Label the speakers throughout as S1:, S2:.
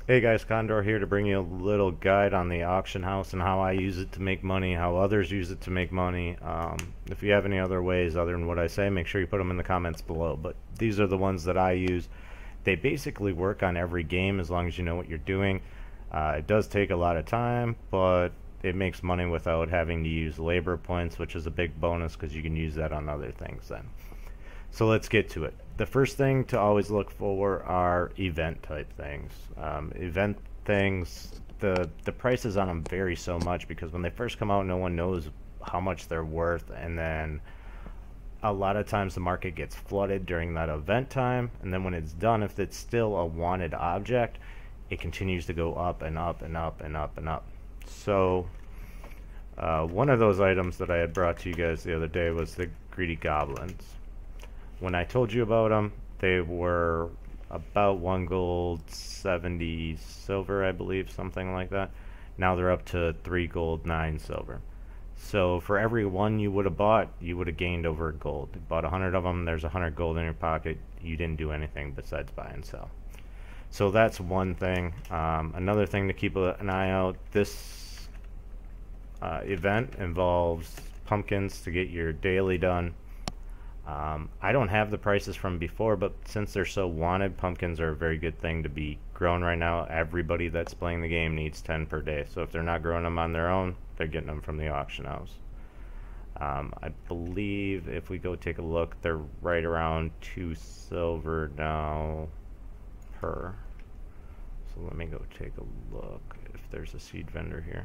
S1: Hey guys, Condor here to bring you a little guide on the auction house and how I use it to make money, how others use it to make money. If you have any other ways other than what I say, make sure you put them in the comments below. But these are the ones that I use. They basically work on every game as long as you know what you're doing. It does take a lot of time, but it makes money without having to use labor points, which is a big bonus because you can use that on other things then. So let's get to it. The first thing to always look for are event type things. Event things, the prices on them vary so much because when they first come out, no one knows how much they're worth, and then a lot of times the market gets flooded during that event time, and then when it's done, if it's still a wanted object, it continues to go up and up and up and up and up. So one of those items that I had brought to you guys the other day was the greedy goblins. When I told you about them, they were about 1 gold, 70 silver, I believe, something like that. Now they're up to 3 gold, 9 silver. So for every one you would have bought, you would have gained over a gold. You bought 100 of them, there's 100 gold in your pocket. You didn't do anything besides buy and sell. So that's one thing. Another thing to keep an eye out, this event involves pumpkins to get your daily done. I don't have the prices from before, but since they're so wanted, pumpkins are a very good thing to be grown right now. Everybody that's playing the game needs 10 per day. So if they're not growing them on their own, they're getting them from the auction house. I believe if we go take a look, they're right around 2 silver now per. So let me go take a look if there's a seed vendor here.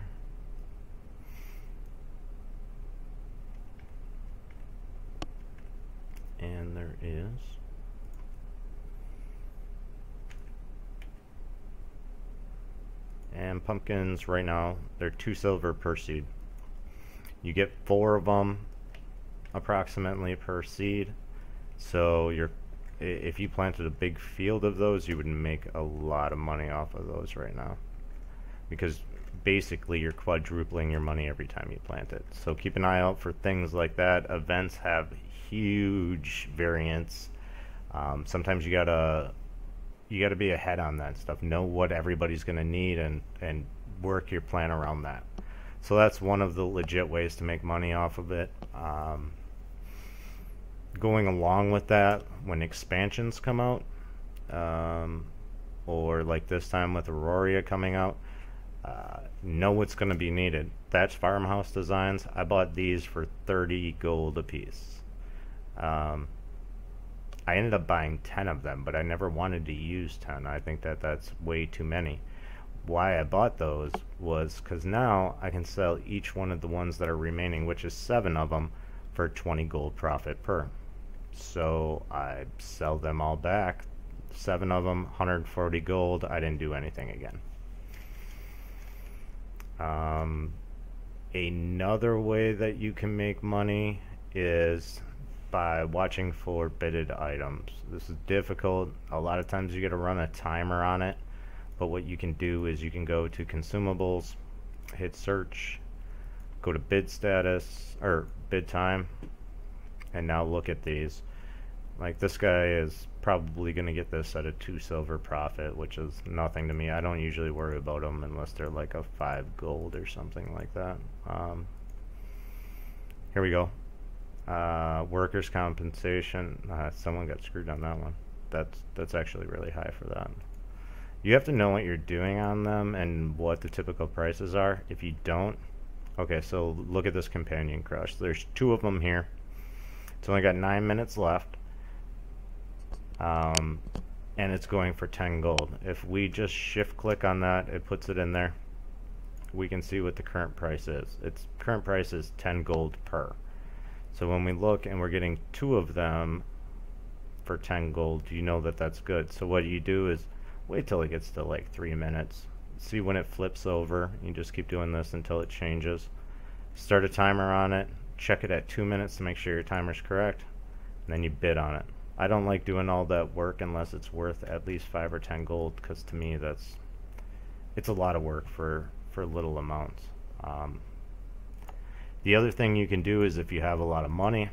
S1: And there is. And pumpkins right now, they're 2 silver per seed. You get 4 of them approximately per seed. So if you planted a big field of those, you would make a lot of money off of those right now. Because basically you're quadrupling your money every time you plant it. So keep an eye out for things like that. Events have huge variance. Sometimes you gotta be ahead on that stuff. Know what everybody's gonna need and work your plan around that. So that's one of the legit ways to make money off of it. Going along with that, when expansions come out, or like this time with Aurora coming out, know what's going to be needed. Thatch farmhouse designs, I bought these for 30 gold a piece. I ended up buying 10 of them, but I never wanted to use 10. I think that's way too many. Why I bought those was because now I can sell each one of the ones that are remaining, which is 7 of them, for 20 gold profit per. So I sell them all back, 7 of them, 140 gold. I didn't do anything again. Another way that you can make money is by watching for bidded items. This is difficult. A lot of times you got to run a timer on it, but what you can do is you can go to consumables, hit search, go to bid status or bid time, and now look at these. Like this guy is probably going to get this at a 2 silver profit, which is nothing to me. I don't usually worry about them unless they're like a 5 gold or something like that. Here we go. Workers' compensation. Someone got screwed on that one. That's actually really high for that. You have to know what you're doing on them and what the typical prices are. If you don't, okay, so look at this companion crush. There's 2 of them here. It's only got 9 minutes left. And it's going for 10 gold. If we just shift click on that, it puts it in there. We can see what the current price is. Its current price is 10 gold per. So when we look and we're getting 2 of them for 10 gold, you know that that's good. So what you do is wait till it gets to like 3 minutes. See when it flips over. You just keep doing this until it changes. Start a timer on it. Check it at 2 minutes to make sure your timer's correct. And then you bid on it. I don't like doing all that work unless it's worth at least 5 or 10 gold, because to me it's a lot of work for little amounts. The other thing you can do is if you have a lot of money,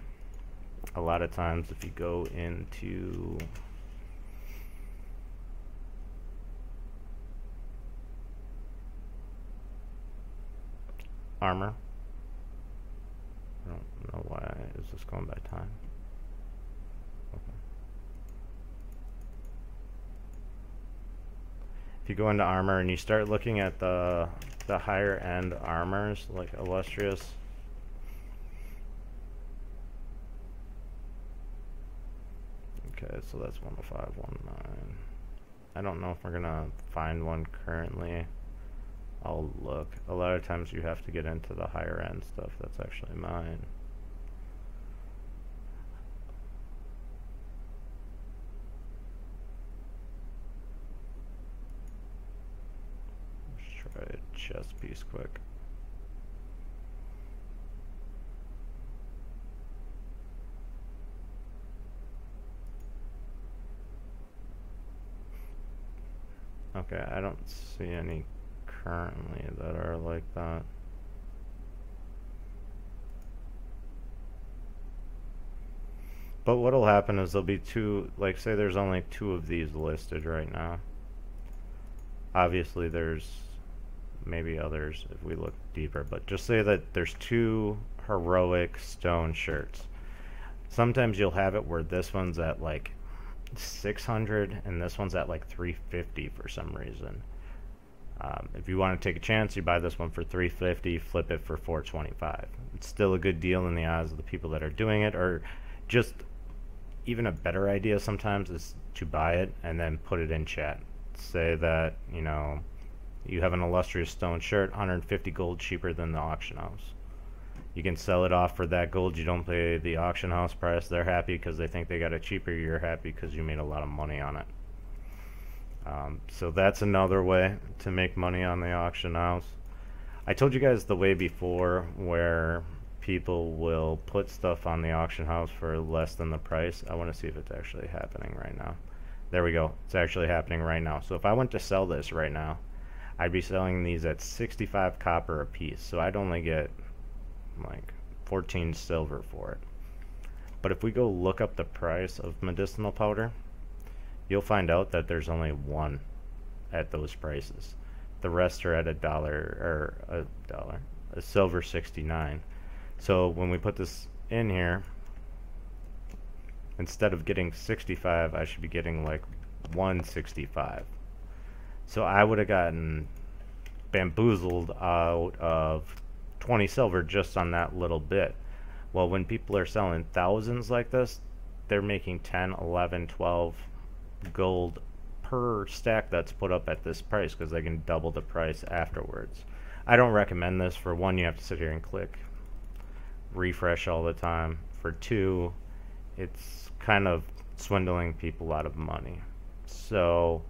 S1: a lot of times if you go into armor. I don't know why is this going by time. Okay. If you go into armor and you start looking at the higher end armors like illustrious, okay, so that's 105, 19. I don't know if we're gonna find one currently. I'll look. A lot of times you have to get into the higher end stuff. That's actually mine. Let's try a chest piece quick. Okay, I don't see any currently that are like that. But what'll happen is there'll be two, like say there's only 2 of these listed right now. Obviously there's maybe others if we look deeper, but just say that there's 2 heroic stone shirts. Sometimes you'll have it where this one's at like 600 and this one's at like 350 for some reason. If you want to take a chance, you buy this one for 350, flip it for 425. It's still a good deal in the eyes of the people that are doing it, or just even a better idea sometimes is to buy it and then put it in chat. Say that, you know, you have an illustrious stone shirt, 150 gold cheaper than the auction house. You can sell it off for that gold. You don't pay the auction house price. They're happy because they think they got it cheaper. You're happy because you made a lot of money on it. So that's another way to make money on the auction house. I told you guys the way before where people will put stuff on the auction house for less than the price. I want to see if it's actually happening right now. There we go. It's actually happening right now. So if I went to sell this right now, I'd be selling these at 65 copper a piece. So I'd only get like 14 silver for it. But if we go look up the price of medicinal powder, you'll find out that there's only one at those prices. The rest are at a silver 69. So when we put this in here, instead of getting 65, I should be getting like 165. So I would have gotten bamboozled out of 20 silver just on that little bit. Well, when people are selling thousands like this, they're making 10, 11, 12 gold per stack that's put up at this price because they can double the price afterwards. I don't recommend this. For one, you have to sit here and click refresh all the time. For two, it's kind of swindling people out of money. So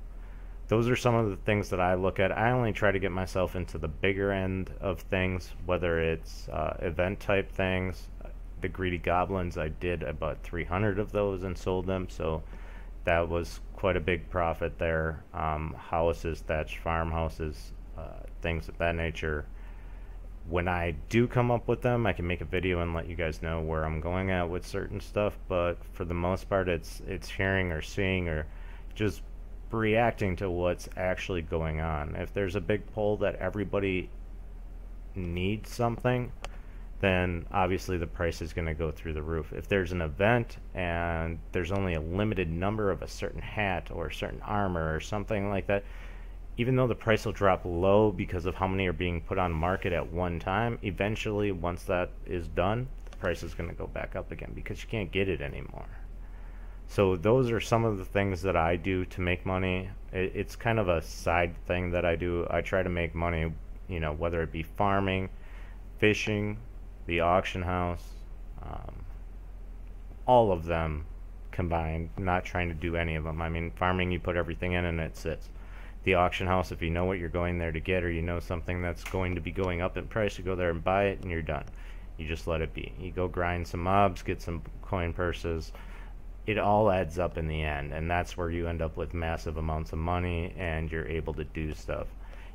S1: those are some of the things that I look at. I only try to get myself into the bigger end of things, whether it's event type things. The greedy goblins, I did about 300 of those and sold them, so that was quite a big profit there. Houses, thatched farmhouses, things of that nature. When I do come up with them, I can make a video and let you guys know where I'm going at with certain stuff, but for the most part it's hearing or seeing or just reacting to what's actually going on. If there's a big pull that everybody needs something, then obviously the price is going to go through the roof. If there's an event and there's only a limited number of a certain hat or a certain armor or something like that, even though the price will drop low because of how many are being put on market at one time, eventually once that is done, the price is going to go back up again because you can't get it anymore. So those are some of the things that I do to make money. It's kind of a side thing that I do. I try to make money, you know, whether it be farming, fishing, the auction house, all of them combined, not trying to do any of them. I mean, farming, you put everything in and it sits. The auction house, if you know what you're going there to get, or you know something that's going to be going up in price, you go there and buy it and you're done. You just let it be. You go grind some mobs, get some coin purses. It all adds up in the end, and that's where you end up with massive amounts of money and you're able to do stuff.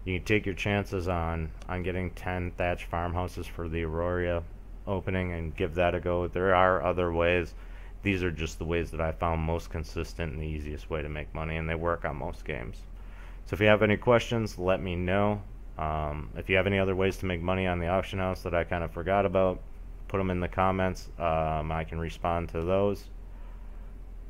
S1: You can take your chances on getting 10 thatched farmhouses for the Aurora opening and give that a go. There are other ways. These are just the ways that I found most consistent and the easiest way to make money, and they work on most games. So if you have any questions, let me know. If you have any other ways to make money on the auction house that I kind of forgot about, put them in the comments. I can respond to those.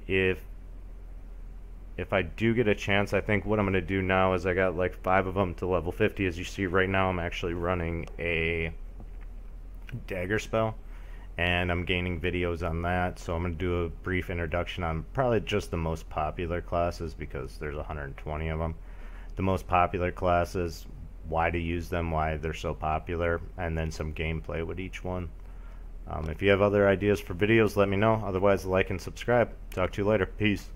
S1: If I do get a chance, I think what I'm going to do now is I got like 5 of them to level 50. As you see right now, I'm actually running a dagger spell, and I'm gaining videos on that. So I'm going to do a brief introduction on probably just the most popular classes, because there's 120 of them. The most popular classes, why to use them, why they're so popular, and then some gameplay with each one. If you have other ideas for videos, let me know. Otherwise, like and subscribe. Talk to you later. Peace.